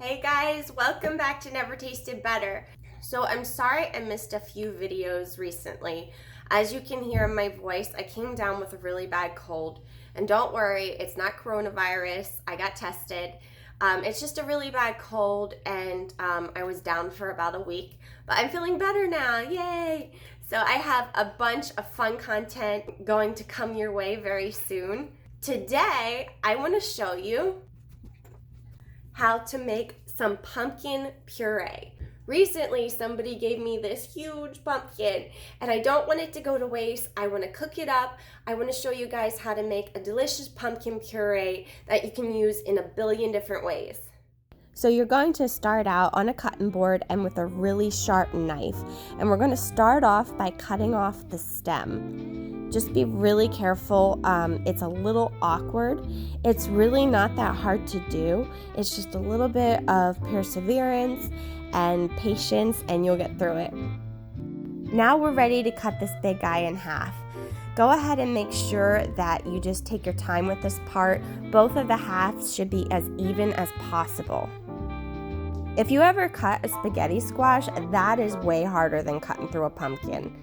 Hey guys, welcome back to Never Tasted Better. So I'm sorry I missed a few videos recently. As you can hear in my voice, I came down with a really bad cold. And don't worry, it's not coronavirus. I got tested. It's just a really bad cold and I was down for about a week. But I'm feeling better now, yay! So I have a bunch of fun content going to come your way very soon. Today, I want to show you how to make some pumpkin puree. Recently, somebody gave me this huge pumpkin and I don't want it to go to waste. I want to cook it up. I want to show you guys how to make a delicious pumpkin puree that you can use in a billion different ways. So you're going to start out on a cutting board and with a really sharp knife. And we're going to start off by cutting off the stem. Just be really careful. It's a little awkward. It's really not that hard to do. It's just a little bit of perseverance and patience and you'll get through it. Now we're ready to cut this big guy in half. Go ahead and make sure that you just take your time with this part. Both of the halves should be as even as possible. If you ever cut a spaghetti squash, that is way harder than cutting through a pumpkin.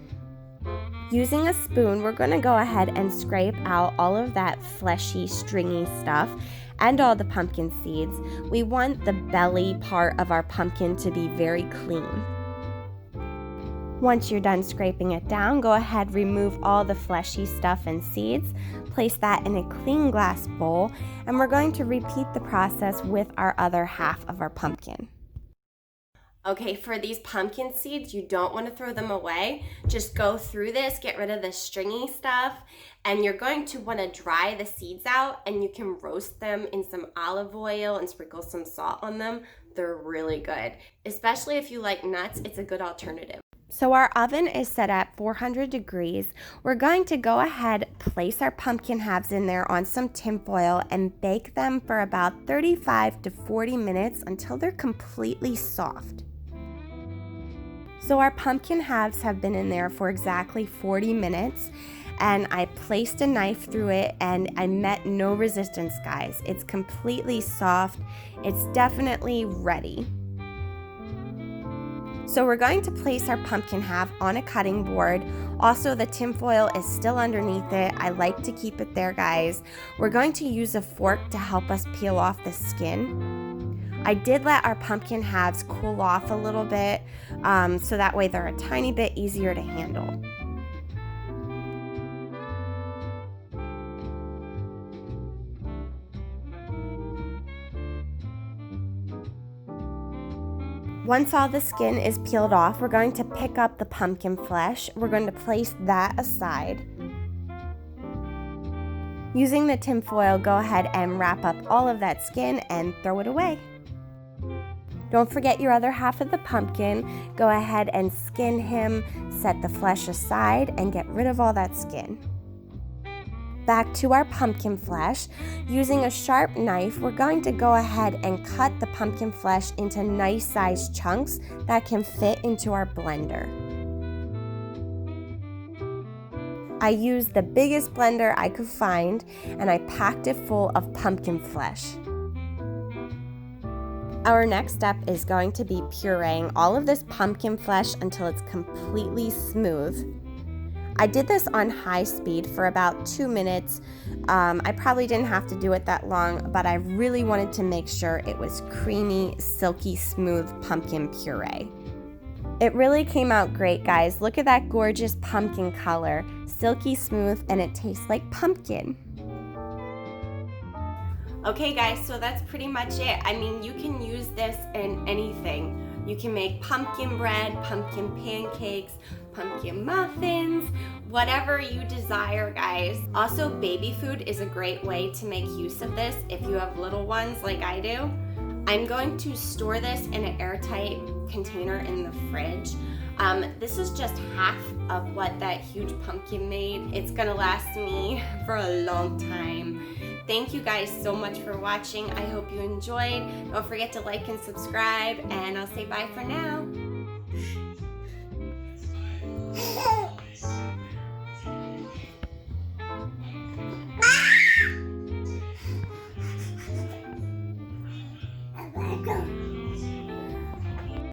Using a spoon, we're going to go ahead and scrape out all of that fleshy, stringy stuff and all the pumpkin seeds. We want the belly part of our pumpkin to be very clean. Once you're done scraping it down, go ahead, remove all the fleshy stuff and seeds, place that in a clean glass bowl, and we're going to repeat the process with our other half of our pumpkin. Okay, for these pumpkin seeds, you don't want to throw them away. Just go through this, get rid of the stringy stuff, and you're going to want to dry the seeds out, and you can roast them in some olive oil and sprinkle some salt on them. They're really good. Especially if you like nuts, it's a good alternative. So our oven is set at 400 degrees. We're going to go ahead, place our pumpkin halves in there on some tin foil and bake them for about 35 to 40 minutes until they're completely soft. So our pumpkin halves have been in there for exactly 40 minutes and I placed a knife through it and I met no resistance, guys. It's completely soft. It's definitely ready. So we're going to place our pumpkin half on a cutting board. Also, the tin foil is still underneath it. I like to keep it there, guys. We're going to use a fork to help us peel off the skin. I did let our pumpkin halves cool off a little bit, so that way they're a tiny bit easier to handle. Once all the skin is peeled off, we're going to pick up the pumpkin flesh. We're going to place that aside. Using the tin foil, go ahead and wrap up all of that skin and throw it away. Don't forget your other half of the pumpkin. Go ahead and skin him, set the flesh aside, and get rid of all that skin. Back to our pumpkin flesh. Using a sharp knife, we're going to go ahead and cut the pumpkin flesh into nice sized chunks that can fit into our blender. I used the biggest blender I could find and I packed it full of pumpkin flesh. Our next step is going to be pureeing all of this pumpkin flesh until it's completely smooth. I did this on high speed for about 2 minutes. I probably didn't have to do it that long, but I really wanted to make sure it was creamy, silky, smooth pumpkin puree. It really came out great, guys. Look at that gorgeous pumpkin color, silky smooth, and it tastes like pumpkin. Okay guys, so that's pretty much it. I mean, you can use this in anything. You can make pumpkin bread, pumpkin pancakes, pumpkin muffins, whatever you desire, guys. Also, baby food is a great way to make use of this if you have little ones like I do. I'm going to store this in an airtight container in the fridge. This is just half of what that huge pumpkin made. It's gonna last me for a long time. Thank you guys so much for watching. I hope you enjoyed. Don't forget to like and subscribe, and I'll say bye for now.